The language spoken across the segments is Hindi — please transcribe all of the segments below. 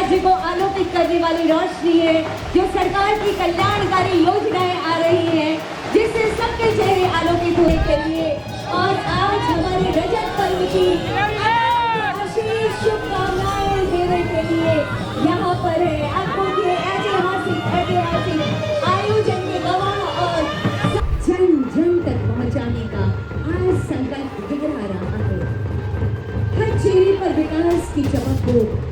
राज्य को आलोकित करने वाली रोशनी है, जो सरकार की कल्याणकारी योजनाएं आ रही हैं, जिससे सबके चेहरे आलोकित होने के लिए। और आज हमारे रजत पर्व की आशीष शुभकामनाएं देने के लिए यहाँ पर है। आपको ये ऐतिहासिक आयोजन के गवाह और जन जन तक पहुँचाने का आज संकल्प गहरा रहा है। हर चेहरे पर विकास की चमक को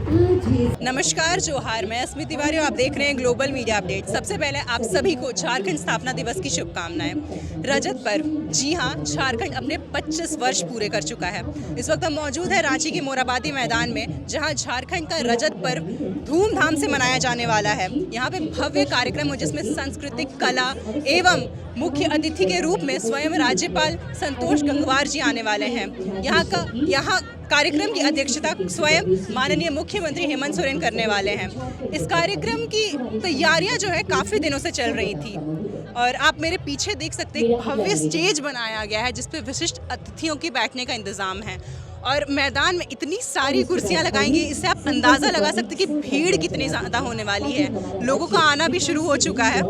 नमस्कार, जोहार। मैं अस्मिता तिवारी और आप देख रहे हैं ग्लोबल मीडिया अपडेट। सबसे पहले आप सभी को झारखंड स्थापना दिवस की शुभकामनाएं। रजत पर्व, जी हां, झारखंड अपने 25 वर्ष पूरे कर चुका है। इस वक्त हम मौजूद है रांची के मोराबादी मैदान में, जहां झारखंड का रजत पर्व धूमधाम से मनाया जाने वाला है। यहाँ पे भव्य कार्यक्रम हो जिसमें सांस्कृतिक कला एवं मुख्य अतिथि के रूप में स्वयं राज्यपाल संतोष गंगवार जी आने वाले हैं। यहाँ कार्यक्रम की अध्यक्षता स्वयं माननीय मुख्यमंत्री हेमंत सोरेन करने वाले हैं। इस कार्यक्रम की तैयारियां जो है काफ़ी दिनों से चल रही थी और आप मेरे पीछे देख सकते हैं भव्य स्टेज बनाया गया है जिस पे विशिष्ट अतिथियों के बैठने का इंतज़ाम है और मैदान में इतनी सारी कुर्सियां लगाएंगे, इससे आप अंदाज़ा लगा सकते हैं कि भीड़ कितनी ज़्यादा होने वाली है। लोगों का आना भी शुरू हो चुका है।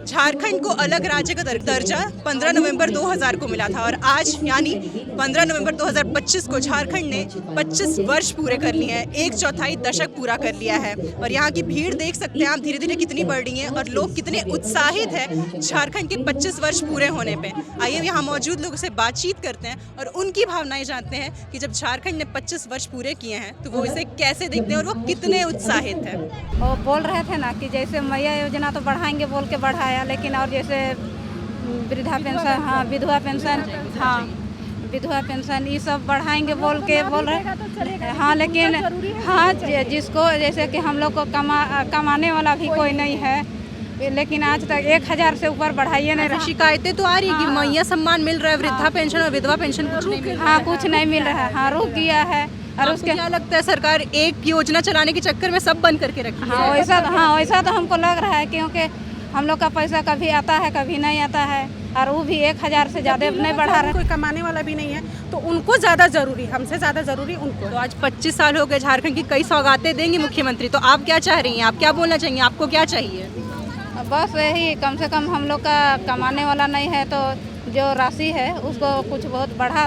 झारखंड को अलग राज्य का दर्जा 15 नवंबर 2000 को मिला था और आज यानी 15 नवंबर 2025 को झारखंड ने 25 वर्ष पूरे कर लिए हैं, 1/4 दशक पूरा कर लिया है। और यहाँ की भीड़ देख सकते हैं आप धीरे धीरे कितनी बढ़ रही है और लोग कितने उत्साहित हैं झारखंड के 25 वर्ष पूरे होने पर। आइए यहाँ मौजूद लोगों से बातचीत करते हैं और उनकी भावनाएं जानते हैं कि जब झारखंड ने 25 वर्ष पूरे किए हैं तो वो इसे कैसे देखते हैं और वो कितने उत्साहित हैं। वो बोल रहे थे ना कि जैसे मैया योजना तो बढ़ाएंगे बोल के बढ़ाया, लेकिन और जैसे वृद्धा पेंशन, हाँ विधवा पेंशन, हाँ विधवा पेंशन ये सब बढ़ाएंगे बोल रहे। हाँ लेकिन हाँ जिसको जैसे कि हम लोग को कमाने वाला भी कोई नहीं है, लेकिन आज तक 1000 से ऊपर बढ़ाइए नहीं रहा। शिकायतें तो आ रही है कि मैया सम्मान मिल रहा है, वृद्धा पेंशन और विधवा पेंशन कुछ नहीं मिल रहा है। हाँ कुछ नहीं मिल रहा है, हाँ रुक गया है। और उसके क्या लगता है सरकार एक योजना चलाने के चक्कर में सब बंद करके रखी है? हाँ वैसा तो हमको लग रहा है, क्योंकि हम लोग का पैसा कभी आता है कभी नहीं आता है और वो भी 1000 से ज़्यादा नहीं बढ़ा रहे। कोई कमाने वाला भी नहीं है तो उनको ज़्यादा ज़रूरी, हमसे ज़्यादा ज़रूरी उनको। तो आज 25 साल हो गए, झारखंड की कई सौगातें देंगे मुख्यमंत्री, तो आप क्या चाह रही हैं? आप क्या बोलना चाहिए? आपको क्या चाहिए? बस यही, कम से कम हम लोग का कमाने वाला नहीं है तो जो राशि है उसको कुछ बहुत बढ़ा,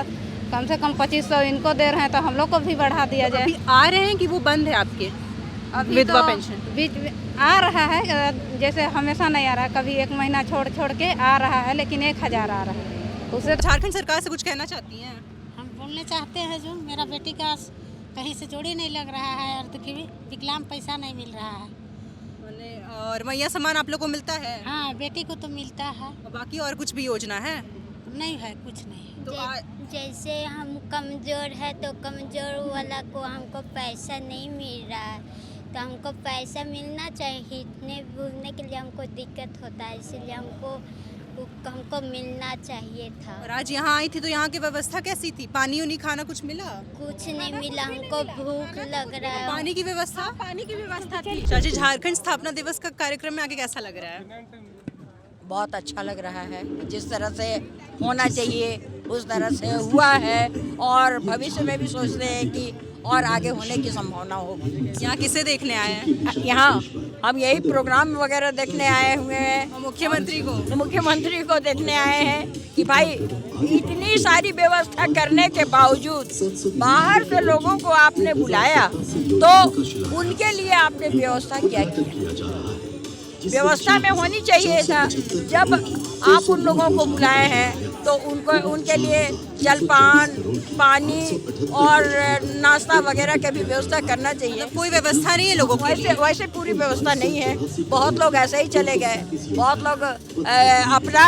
कम से कम 2500 इनको दे रहे हैं तो हम लोग को भी बढ़ा दिया जाए। अभी आ रहे हैं कि वो बंद है आपके विधवा पेंशन? बीच में आ रहा है, जैसे हमेशा नहीं आ रहा है, कभी एक महीना छोड़ के आ रहा है, लेकिन 1000 आ रहा है। उससे झारखंड सरकार से कुछ कहना चाहती हैं? हम बोलने चाहते हैं जो मेरा बेटी का कहीं से जोड़ी नहीं लग रहा है और तो विकलांग पैसा नहीं मिल रहा है। और मैया सम्मान आप लोग को मिलता है? हाँ बेटी को तो मिलता है। बाकी और कुछ भी योजना है? नहीं है, कुछ नहीं। तो जैसे हम कमज़ोर है तो कमज़ोर वाला को हमको पैसा नहीं मिल रहा है, तो हमको पैसा मिलना चाहिए। हिलने बुलने के लिए हमको दिक्कत होता है, इसलिए हमको मिलना चाहिए था। और आज यहाँ आई थी तो यहाँ की व्यवस्था कैसी थी? पानी उनी खाना कुछ मिला? कुछ नहीं मिला, हमको भूख लग रहा है। पानी की व्यवस्था थी। चाची, झारखंड स्थापना दिवस का कार्यक्रम में आके कैसा लग रहा है? बहुत अच्छा लग रहा है। जिस तरह से होना चाहिए उस तरह से हुआ है और भविष्य में भी सोचते हैं कि और आगे होने की संभावना होगी। यहाँ किसे देखने आए हैं? यहाँ हम यही प्रोग्राम वगैरह देखने आए हुए हैं। मुख्यमंत्री को देखने आए हैं कि भाई इतनी सारी व्यवस्था करने के बावजूद बाहर से लोगों को आपने बुलाया तो उनके लिए आपने व्यवस्था क्या किया? व्यवस्था में होनी चाहिए था। जब आप उन लोगों को बुलाए हैं तो उनके लिए जलपान, पानी और नाश्ता वगैरह की भी व्यवस्था करना चाहिए। कोई व्यवस्था नहीं है लोगों को? वैसे पूरी व्यवस्था नहीं है। बहुत लोग ऐसे ही चले गए, बहुत लोग अपना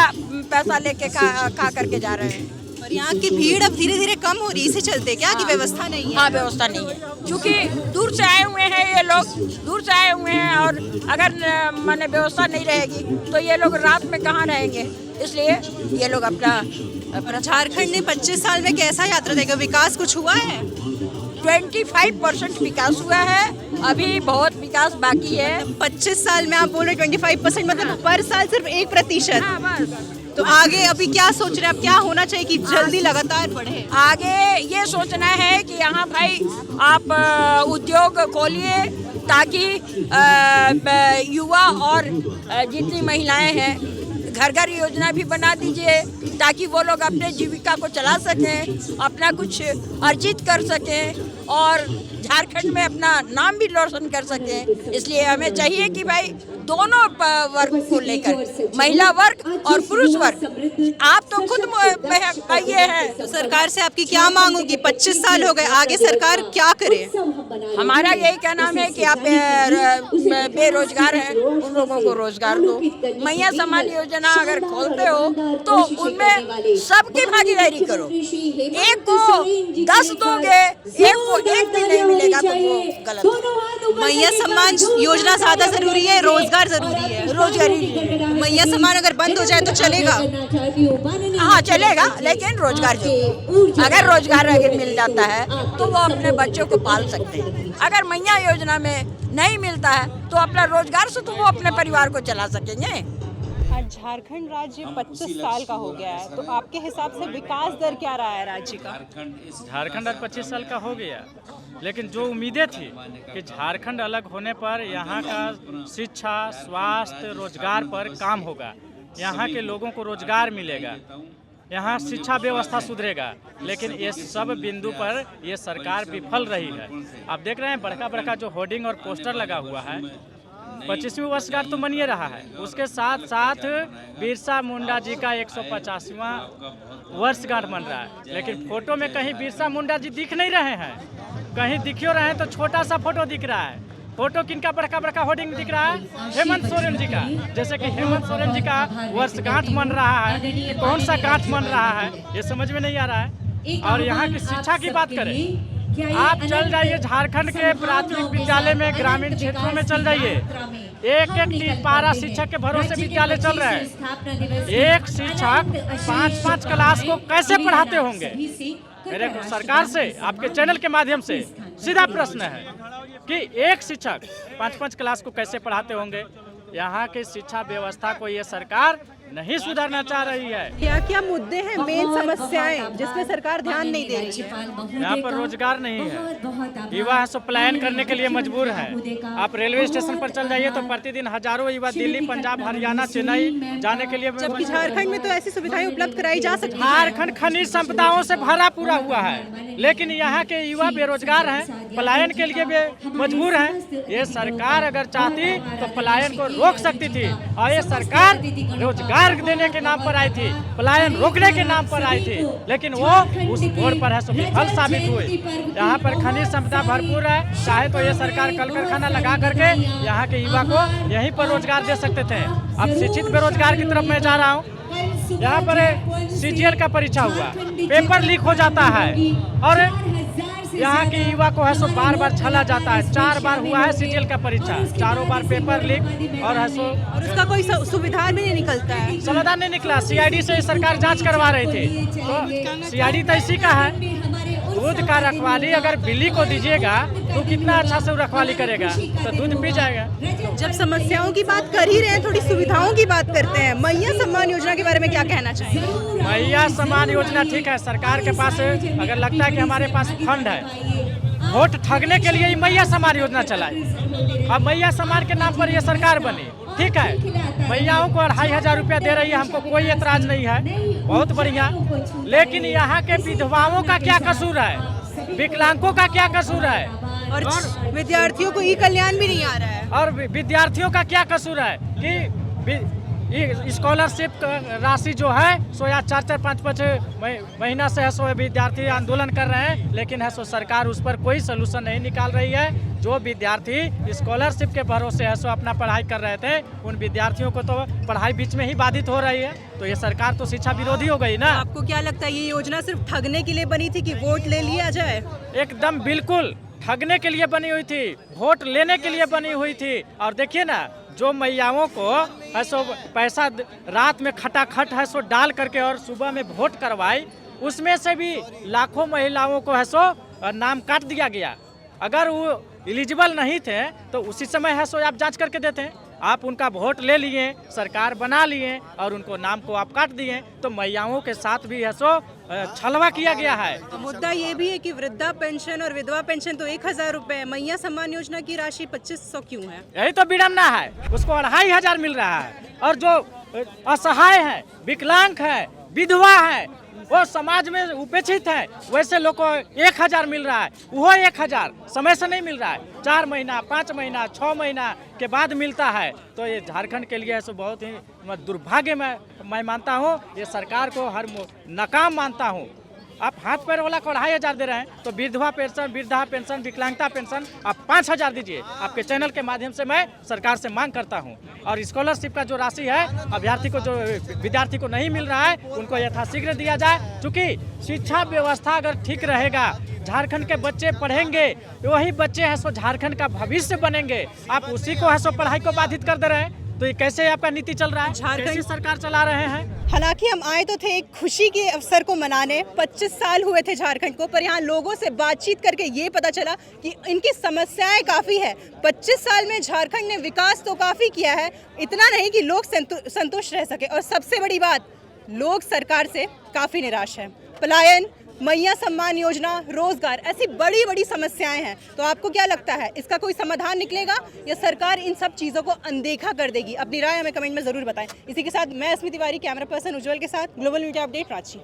पैसा लेके खा करके जा रहे हैं। और यहाँ की भीड़ अब धीरे धीरे कम हो रही है, इसे चलते क्या कि व्यवस्था नहीं है? हाँ व्यवस्था नहीं है, क्योंकि दूर से आए हुए हैं ये लोग, दूर से आए हुए हैं और अगर माने व्यवस्था नहीं रहेगी तो ये लोग रात में कहाँ रहेंगे, इसलिए ये लोग अपना झारखंड ने 25 साल में कैसा यात्रा देगा? विकास कुछ हुआ है? 25% विकास हुआ है, अभी बहुत विकास बाकी है। 25 साल में आप बोल रहे 25%, मतलब पर साल सिर्फ 1%। तो आगे अभी क्या सोच रहे हैं, अब क्या होना चाहिए कि जल्दी लगातार बढ़े? आगे ये सोचना है कि यहाँ भाई आप उद्योग खोलिए ताकि युवा और जितनी महिलाएं हैं घर घर योजना भी बना दीजिए ताकि वो लोग अपने जीविका को चला सकें, अपना कुछ अर्जित कर सकें और झारखंड में अपना नाम भी रोशन कर सकें। इसलिए हमें चाहिए कि भाई दोनों वर्ग को लेकर, महिला वर्ग और पुरुष वर्ग, आप तो खुद ये है। तो सरकार से आपकी क्या मांग होगी? 25 साल हो गए, आगे सरकार क्या करे? हमारा यही कहना है कि आप बेरोजगार हैं उन लोगों को रोजगार दो। मैया सम्मान योजना अगर खोलते हो तो उनमें सबकी भागीदारी करो। एक को 10 दोगे, एक को एक भी नहीं मिलेगा तो वो गलत है। मैया सम्मान योजना ज्यादा जरूरी है, रोजगार जरूरी है? रोजगारी मैया सम्मान अगर बंद हो जाए तो चलेगा? हाँ चलेगा, लेकिन रोजगार जरूर। अगर रोजगार अगर मिल जाता है तो वो अपने बच्चों को पाल सकते हैं। अगर मैया योजना में नहीं मिलता है तो अपना रोजगार से तो वो अपने परिवार को चला सकेंगे। झारखंड राज्य 25 साल का हो गया है, तो आपके हिसाब से विकास दर क्या रहा है राज्य का? झारखंड 25 साल का हो गया, लेकिन जो उम्मीदें थी कि झारखंड अलग होने पर यहाँ का शिक्षा, स्वास्थ्य, रोजगार पर काम होगा, यहाँ के लोगों को रोजगार मिलेगा, यहाँ शिक्षा व्यवस्था सुधरेगा, लेकिन ये सब बिंदु पर ये सरकार विफल रही है। आप देख रहे हैं बड़का बड़का जो होर्डिंग और पोस्टर लगा हुआ है, 25वीं वर्षगांठ तो मनिए रहा है, उसके साथ साथ बिरसा मुंडा जी का 150वां वर्षगांठ मन रहा है, लेकिन फोटो में कहीं बिरसा मुंडा जी दिख नहीं रहे हैं, कहीं दिखियो रहे हैं तो छोटा सा फोटो दिख रहा है। फोटो किनका बड़का बड़का होर्डिंग दिख रहा है? हेमंत सोरेन जी का। जैसे कि हेमंत सोरेन जी का वर्षगांठ मन रहा है, ये कौन सा गांठ मन रहा है ये समझ में नहीं आ रहा है। और यहाँ की शिक्षा की बात करें, आप चल जाइए झारखंड के प्राथमिक विद्यालय में, ग्रामीण क्षेत्रों में चल जाइए, एक पारा शिक्षक के भरोसे विद्यालय चल रहा है। एक शिक्षक 5-5 क्लास को कैसे पढ़ाते होंगे? मेरे को सरकार से, आपके चैनल के माध्यम से सीधा प्रश्न है कि एक शिक्षक 5-5 क्लास को कैसे पढ़ाते होंगे? यहाँ की शिक्षा व्यवस्था को ये सरकार नहीं सुधारना चाह रही है। क्या क्या मुद्दे हैं, मेन समस्याएं जिसमें सरकार ध्यान नहीं दे रही है? यहाँ पर रोजगार नहीं है, युवा सो पलायन करने के लिए मजबूर है। आप रेलवे स्टेशन पर चल जाइए तो प्रतिदिन हजारों युवा दिल्ली, पंजाब, हरियाणा, चेन्नई जाने के लिए, जबकि झारखंड में तो ऐसी सुविधाएं उपलब्ध कराई जा सकती है। झारखंड खनिज संपदाओं से भरा पूरा हुआ है, लेकिन यहाँ के युवा बेरोजगार हैं, पलायन के लिए मजबूर हैं। ये सरकार अगर चाहती तो पलायन को रोक सकती थी, और ये सरकार रोजगार देने के नाम पर आई थी, पलायन रोकने के नाम पर आई थी, लेकिन वो उस मोड़ पर है सो विफल साबित हुई। यहाँ पर खनिज संपदा भरपूर है, चाहे तो ये सरकार कल कारखाना लगा करके यहाँ के युवा को यहीं पर रोजगार दे सकते थे। अब शिक्षित बेरोजगार की तरफ मैं जा रहा हूँ। यहाँ पर CGL का परीक्षा हुआ, पेपर लीक हो जाता है और यहाँ के युवा को है सो बार बार छला जाता है। 4 बार हुआ है CGL का परीक्षा, 4 बार पेपर लीक और है सो, और उसका कोई सुविधा भी नहीं निकलता है, समाधान नहीं निकला। CID से सरकार जांच करवा रही थी, तो CID तो इसी का है। दूध का रखवाली अगर बिल्ली को दीजिएगा तो कितना अच्छा से रखवाली करेगा, तो दूध पी जाएगा। जब समस्याओं की बात कर ही रहे हैं, थोड़ी सुविधाओं की बात करते हैं। मैया सम्मान योजना के बारे में क्या कहना चाहेंगे? मैया सम्मान योजना ठीक है, सरकार के पास अगर लगता है कि हमारे पास फंड है, वोट ठगने के लिए मैया सम्मान योजना चलाई। अब मैया सम्मान के नाम पर ये सरकार बनी, ठीक है, मैयाओं को 2500 रुपया दे रही है, हमको कोई एतराज नहीं है, बहुत बढ़िया। लेकिन यहाँ के विधवाओं का क्या कसूर है, विकलांगों का क्या कसूर है, और विद्यार्थियों को ई-कल्याण भी नहीं आ रहा है। और विद्यार्थियों का क्या कसूर है कि स्कॉलरशिप राशि जो है सो या 4-4, 5-5 महीना से है सो विद्यार्थी आंदोलन कर रहे हैं, लेकिन है सो सरकार उस पर कोई सलूशन नहीं निकाल रही है। जो विद्यार्थी स्कॉलरशिप के भरोसे है सो अपना पढ़ाई कर रहे थे, उन विद्यार्थियों को तो पढ़ाई बीच में ही बाधित हो रही है, तो ये सरकार तो शिक्षा विरोधी हो गई ना। आपको क्या लगता है ये योजना सिर्फ ठगने के लिए बनी थी कि वोट ले लिया जाए? एकदम बिल्कुल ठगने के लिए बनी हुई थी, वोट लेने के लिए बनी हुई थी। और देखिए ना, जो मैयाओं को है सो पैसा रात में खटाखट है सो डाल करके और सुबह में वोट करवाई, उसमें से भी लाखों महिलाओं को है सो नाम काट दिया गया। अगर वो एलिजिबल नहीं थे तो उसी समय है सो आप जांच करके देते हैं। आप उनका वोट ले लिए, सरकार बना लिए और उनको नाम को आप काट दिए, तो मैयाओं के साथ भी है सो छलवा किया गया है। तो मुद्दा ये भी है कि वृद्धा पेंशन और विधवा पेंशन तो 1000 रुपए, मैया सम्मान योजना की राशि 2500 क्यों है? यही तो विडम्बना है। उसको 2500 मिल रहा है और जो असहाय है, विकलांग है, विधवा है, वो समाज में उपेक्षित है, वैसे लोग को 1000 मिल रहा है। वो 1000 समय से नहीं मिल रहा है, 4 महीना, 5 महीना, 6 महीना के बाद मिलता है। तो ये झारखंड के लिए ऐसे बहुत ही दुर्भाग्य मैं मानता हूँ। ये सरकार को हर नाकाम मानता हूँ। आप हाथ पैर वाला को 2500 दे रहे हैं, तो विधवा पेंशन, वृद्धा पेंशन, विकलांगता पेंशन आप 5000 दीजिए। आपके चैनल के माध्यम से मैं सरकार से मांग करता हूं। और स्कॉलरशिप का जो राशि है अभ्यर्थी को, जो विद्यार्थी को नहीं मिल रहा है, उनको यथाशीघ्र दिया जाए। क्योंकि शिक्षा व्यवस्था अगर ठीक रहेगा, झारखंड के बच्चे पढ़ेंगे, वही बच्चे हैं सो झारखंड का भविष्य बनेंगे। आप उसी को है सो पढ़ाई को बाधित कर दे रहे हैं, तो ये कैसे आपका नीति चल रहा है? झारखंड सरकार चला रहे हैं। हालांकि हम आए तो थे एक खुशी के अवसर को मनाने, 25 साल हुए थे झारखंड को, पर यहाँ लोगों से बातचीत करके ये पता चला कि इनकी समस्याएं काफ़ी है। 25 साल में झारखंड ने विकास तो काफ़ी किया है, इतना नहीं कि लोग संतुष्ट रह सके। और सबसे बड़ी बात, लोग सरकार से काफ़ी निराश हैं। पलायन, मैया सम्मान योजना, रोजगार, ऐसी बड़ी बड़ी समस्याएं हैं। तो आपको क्या लगता है, इसका कोई समाधान निकलेगा या सरकार इन सब चीज़ों को अनदेखा कर देगी? अपनी राय हमें कमेंट में ज़रूर बताएं। इसी के साथ मैं अस्मिता तिवारी, कैमरा पर्सन उज्जवल के साथ, ग्लोबल मीडिया अपडेट, रांची।